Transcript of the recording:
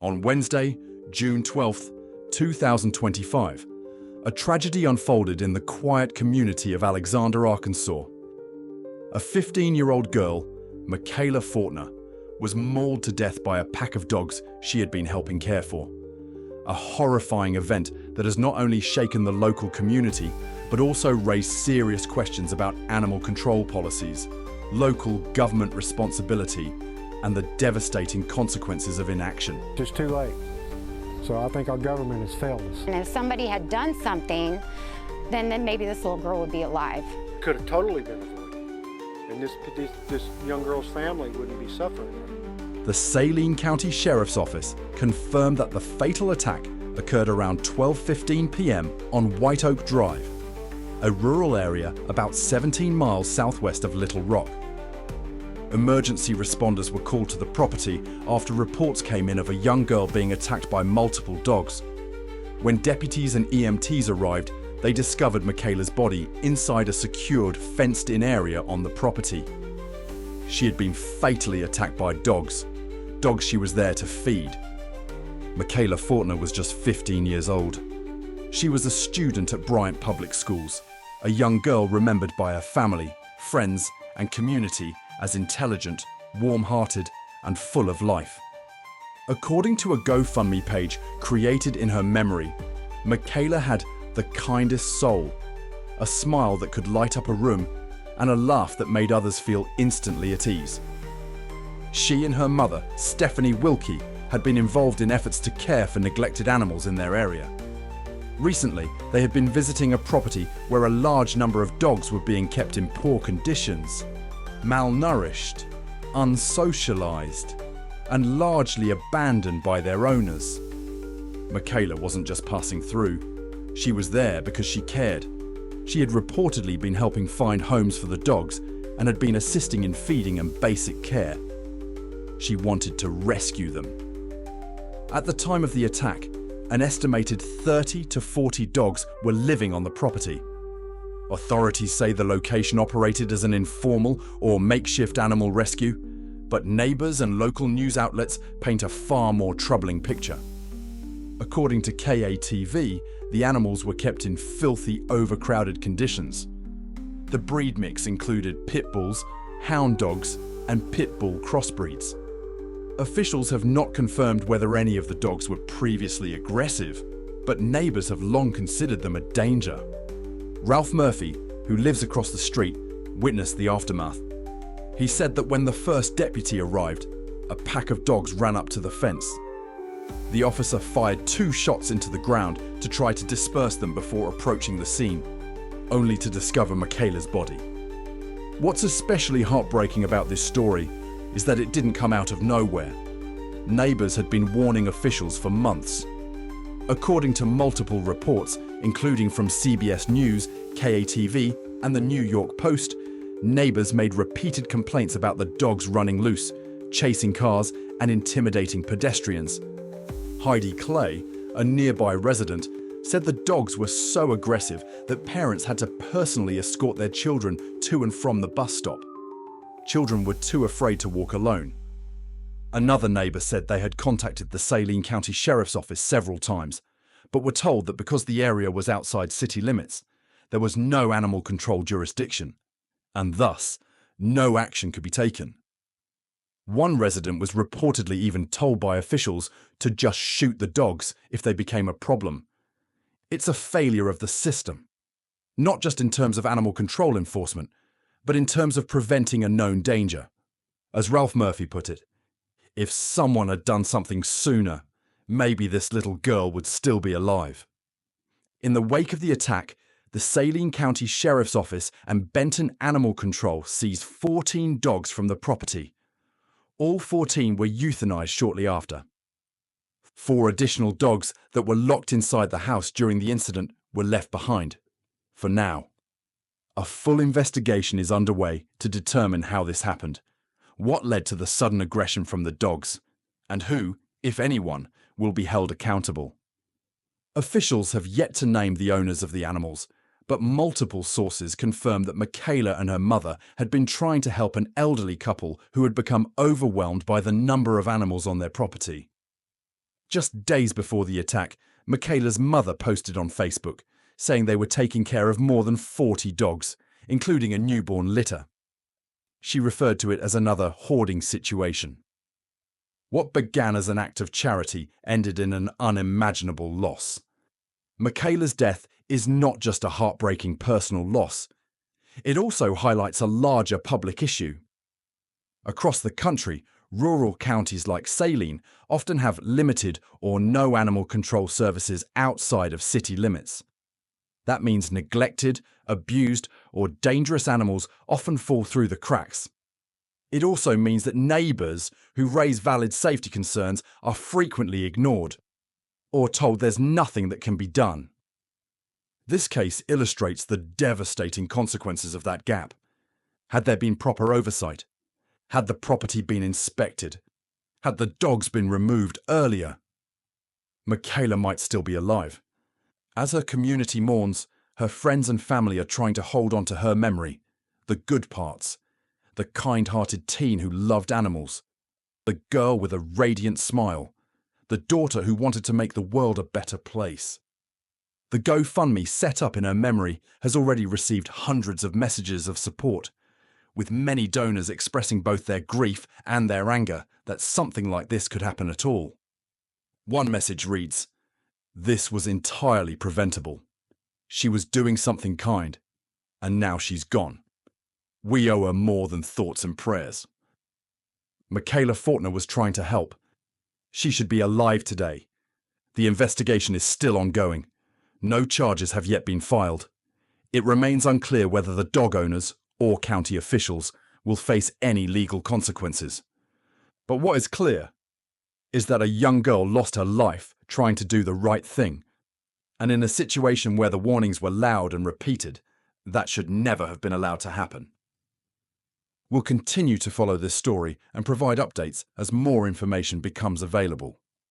On Wednesday, June 12th, 2025, a tragedy unfolded in the quiet community of Alexander, Arkansas. A 15-year-old girl, Michaela Fortner, was mauled to death by a pack of dogs she had been helping care for. A horrifying event that has not only shaken the local community, but also raised serious questions about animal control policies, local government responsibility, and the devastating consequences of inaction. It's too late. So I think our government has failed us. And if somebody had done something, then maybe this little girl would be alive. Could have totally been avoided. And this young girl's family wouldn't be suffering. The Saline County Sheriff's Office confirmed that the fatal attack occurred around 12:15 p.m. on White Oak Drive, a rural area about 17 miles southwest of Little Rock. Emergency responders were called to the property after reports came in of a young girl being attacked by multiple dogs. When deputies and EMTs arrived, they discovered Michaela's body inside a secured, fenced-in area on the property. She had been fatally attacked by dogs she was there to feed. Michaela Fortner was just 15 years old. She was a student at Bryant Public Schools, a young girl remembered by her family, friends, and community as intelligent, warm-hearted, and full of life. According to a GoFundMe page created in her memory, Michaela had the kindest soul, a smile that could light up a room, and a laugh that made others feel instantly at ease. She and her mother, Stephanie Wilkie, had been involved in efforts to care for neglected animals in their area. Recently, they had been visiting a property where a large number of dogs were being kept in poor conditions, malnourished, unsocialized, and largely abandoned by their owners. Michaela wasn't just passing through. She was there because she cared. She had reportedly been helping find homes for the dogs and had been assisting in feeding and basic care. She wanted to rescue them. At the time of the attack, an estimated 30 to 40 dogs were living on the property. Authorities say the location operated as an informal or makeshift animal rescue, but neighbors and local news outlets paint a far more troubling picture. According to KATV, the animals were kept in filthy, overcrowded conditions. The breed mix included pit bulls, hound dogs, and pit bull crossbreeds. Officials have not confirmed whether any of the dogs were previously aggressive, but neighbors have long considered them a danger. Ralph Murphy, who lives across the street, witnessed the aftermath. He said that when the first deputy arrived, a pack of dogs ran up to the fence. The officer fired 2 shots into the ground to try to disperse them before approaching the scene, only to discover Michaela's body. What's especially heartbreaking about this story is that it didn't come out of nowhere. Neighbors had been warning officials for months. According to multiple reports, including from CBS News, KATV, and the New York Post, neighbors made repeated complaints about the dogs running loose, chasing cars, and intimidating pedestrians. Heidi Clay, a nearby resident, said the dogs were so aggressive that parents had to personally escort their children to and from the bus stop. Children were too afraid to walk alone. Another neighbor said they had contacted the Saline County Sheriff's Office several times, but were told that because the area was outside city limits, there was no animal control jurisdiction, and thus, no action could be taken. One resident was reportedly even told by officials to just shoot the dogs if they became a problem. It's a failure of the system, not just in terms of animal control enforcement, but in terms of preventing a known danger. As Ralph Murphy put it, if someone had done something sooner, maybe this little girl would still be alive. In the wake of the attack, the Saline County Sheriff's Office and Benton Animal Control seized 14 dogs from the property. All 14 were euthanized shortly after. 4 additional dogs that were locked inside the house during the incident were left behind, for now. A full investigation is underway to determine how this happened, what led to the sudden aggression from the dogs, and who, if anyone, will be held accountable. Officials have yet to name the owners of the animals, but multiple sources confirm that Michaela and her mother had been trying to help an elderly couple who had become overwhelmed by the number of animals on their property. Just days before the attack, Michaela's mother posted on Facebook, saying they were taking care of more than 40 dogs, including a newborn litter. She referred to it as another hoarding situation. What began as an act of charity ended in an unimaginable loss. Michaela's death is not just a heartbreaking personal loss. It also highlights a larger public issue. Across the country, rural counties like Saline often have limited or no animal control services outside of city limits. That means neglected, abused, or dangerous animals often fall through the cracks. It also means that neighbours who raise valid safety concerns are frequently ignored, or told there's nothing that can be done. This case illustrates the devastating consequences of that gap. Had there been proper oversight? Had the property been inspected? Had the dogs been removed earlier? Michaela might still be alive. As her community mourns, her friends and family are trying to hold on to her memory, the good parts, the kind-hearted teen who loved animals, the girl with a radiant smile, the daughter who wanted to make the world a better place. The GoFundMe set up in her memory has already received hundreds of messages of support, with many donors expressing both their grief and their anger that something like this could happen at all. One message reads, "This was entirely preventable. She was doing something kind, and now she's gone. We owe her more than thoughts and prayers." Michaela Fortner was trying to help. She should be alive today. The investigation is still ongoing. No charges have yet been filed. It remains unclear whether the dog owners or county officials will face any legal consequences. But what is clear is that a young girl lost her life trying to do the right thing. And in a situation where the warnings were loud and repeated, that should never have been allowed to happen. We'll continue to follow this story and provide updates as more information becomes available.